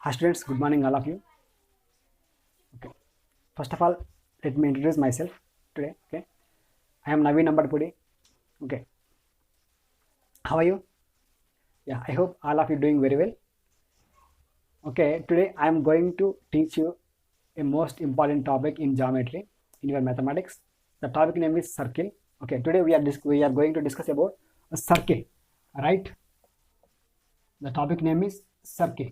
Hi students, good morning all of you. Okay. First of all, let me introduce myself today. Okay. I am Naveen Ambadpudi. Okay. How are you? Yeah, I hope all of you doing very well. Okay. Today I am going to teach you a most important topic in geometry in your mathematics. The topic name is circle. Okay. Today we are going to discuss about a circle. Right? The topic name is circle.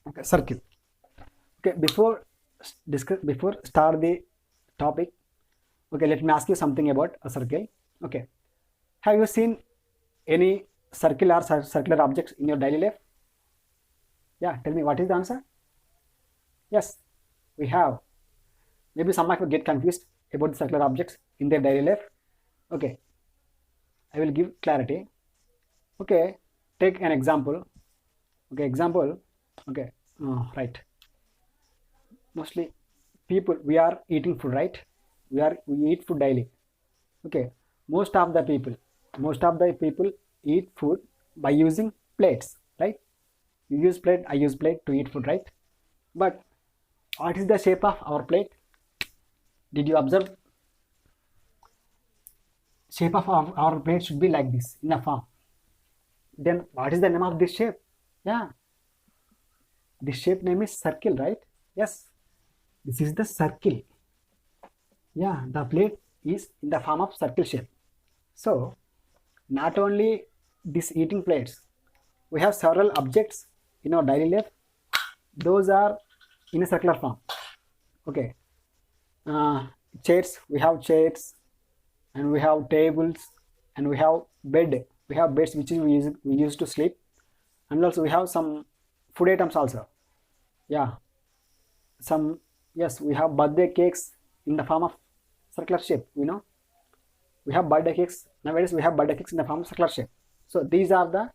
Okay. Circle. Okay. Before start the topic, okay, let me ask you something about a circle. Okay, have you seen any circular objects in your daily life? Yeah, tell me what is the answer. Yes, we have. Maybe some of you get confused about the circular objects in their daily life. Okay, I will give clarity. Okay, take an example. Okay, example. Okay, right. Mostly people, we are eating food, right? We eat food daily. Okay, most of the people eat food by using plates, right? You use plate, I use plate to eat food, right? But what is the shape of our plate? Did you observe? Shape of our plate should be like this in a form. Then what is the name of this shape? Yeah, this shape name is circle, right? Yes, this is the circle. Yeah, the plate is in the form of circle shape. So not only these eating plates, we have several objects in our daily life. Those are in a circular form. Okay, uh, chairs, we have chairs, and we have tables, and we have bed. We have beds which we use to sleep, and also we have some food items also. Yeah, some, yes, we have birthday cakes in the form of circular shape. We have birthday cakes nowadays. We have birthday cakes in the form of circular shape. So these are the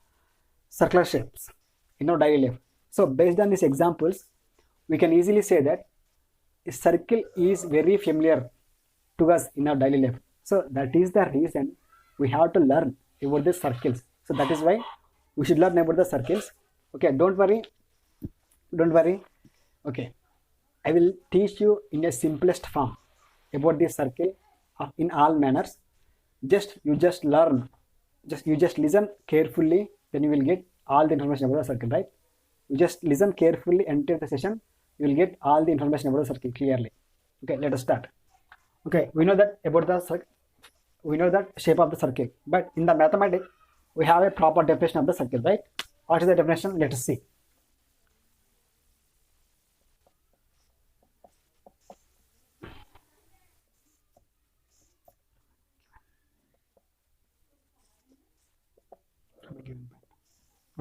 circular shapes in our daily life. So based on these examples, we can easily say that a circle is very familiar to us in our daily life. So that is the reason we have to learn about the circles. So that is why we should learn about the circles. Okay, don't worry. Okay, I will teach you in a simplest form about the circle in all manners. Just learn, just listen carefully, then you will get all the information about the circle, right? You just listen carefully, enter the session, you will get all the information about the circle clearly. Okay, let us start. Okay, we know that shape of the circle, but in the mathematics we have a proper definition of the circle, right? What is the definition? Let us see.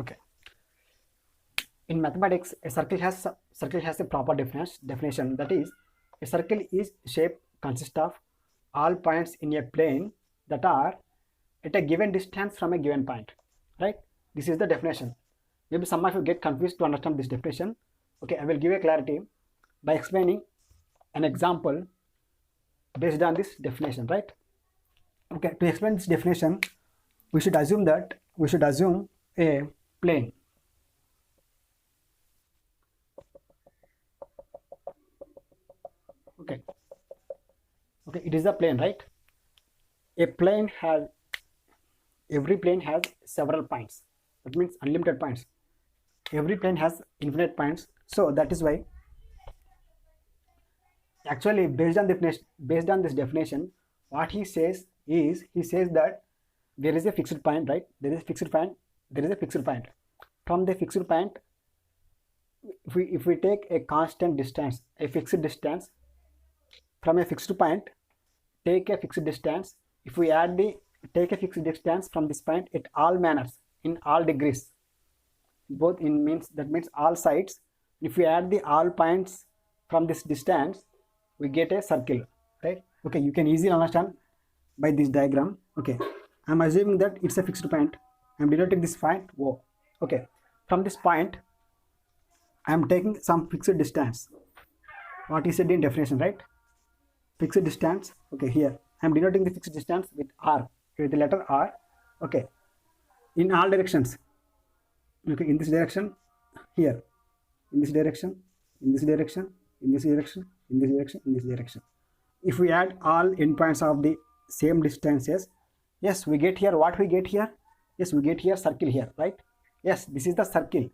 Okay, in mathematics a circle has a proper definition, that is, a circle is shape consists of all points in a plane that are at a given distance from a given point, right? This is the definition. Maybe some of you get confused to understand this definition. Okay, I will give a clarity by explaining an example based on this definition, right? Okay, to explain this definition, we should assume a plane. Okay, it is a plane, right? A plane has Every plane has several points. That means unlimited points. Every plane has infinite points. So that is why, actually, based on this definition, what he says is, he says that there is a fixed point, right? There is a fixed point. From the fixed point, if we take a constant distance, a fixed distance from a fixed point, take a fixed distance. If we take a fixed distance from this point at all manners, in all degrees, both in means, that means all sides. If we add the all points from this distance, we get a circle, right? Okay, you can easily understand by this diagram. Okay, I'm assuming that it's a fixed point. I'm denoting this point O. Okay, from this point I'm taking some fixed distance, what is said in definition, right? Fixed distance. Okay, here I'm denoting the fixed distance with R, with the letter R. Okay, in all directions, Okay, in this direction, here, in this direction, in this direction, in this direction, in this direction, in this direction. If we add all endpoints of the same distances, yes, we get here what we get here. Yes, we get here circle here, right? Yes, this is the circle.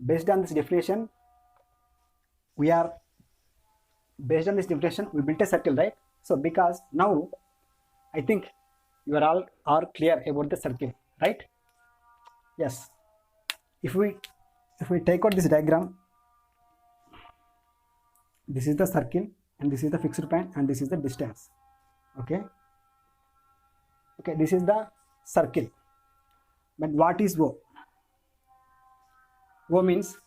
Based on this definition, we built a circle, right? So because now I think you are all are clear about the circle, right? Yes. If we take out this diagram, this is the circle and this is the fixed point and this is the distance. Okay, this is the circle. But what is O? O means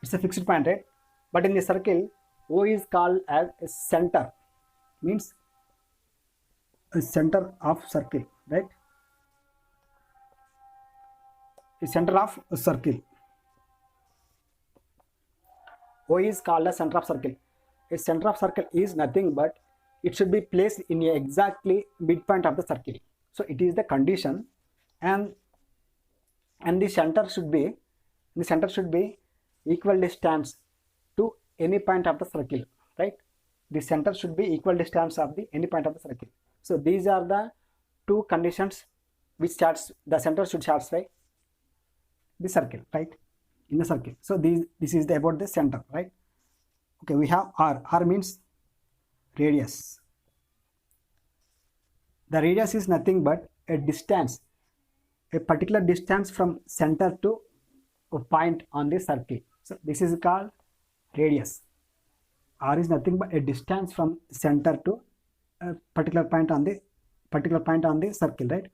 it's a fixed point, right? But in the circle, O is called as a center, means a center of circle, right? A center of a circle. O is called a center of circle. A center of circle is nothing but it should be placed in a exactly midpoint of the circle. So it is the condition, and the center should be equal distance to any point of the circle, right? The center should be equal distance of the any point of the circle. So these are the two conditions which the center should satisfy the circle, right? In the circle. So this is about the center, right? Okay, we have R. R means radius. The radius is nothing but a distance, a particular distance from center to a point on the circle. So this is called radius. R is nothing but a distance from center to a particular point on the circle, right?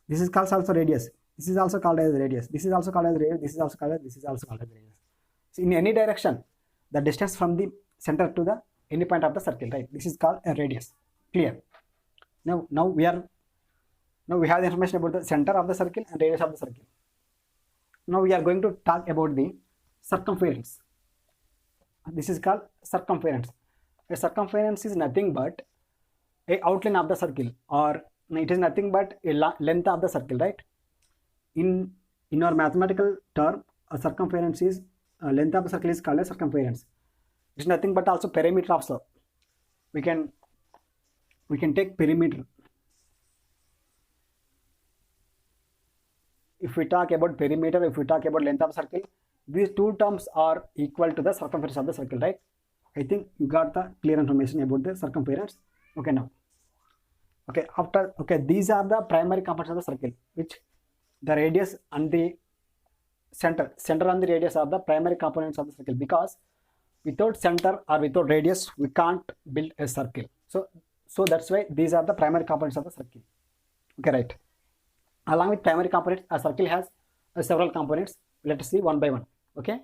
This is called also radius. This is also called as radius. This is also called as radius. This is also called as radius. So in any direction, the distance from the center to the any point of the circle, right? This is called a radius. Clear? Now we have the information about the center of the circle and radius of the circle. Now we are going to talk about the circumference. This is called circumference. A circumference is nothing but a outline of the circle, or it is nothing but a length of the circle, right? In our mathematical term, a circumference is length of the circle is called a circumference. It's nothing but also perimeter also. We can take perimeter. If we talk about perimeter, if we talk about length of circle, these two terms are equal to the circumference of the circle, right? I think you got the clear information about the circumference. Okay, now. Okay, these are the primary components of the circle, which the radius and the center and the radius are the primary components of the circle, because without center or without radius, we can't build a circle. So that's why these are the primary components of the circle. Okay, right. Along with primary components, a circle has several components. Let us see one by one. Okay.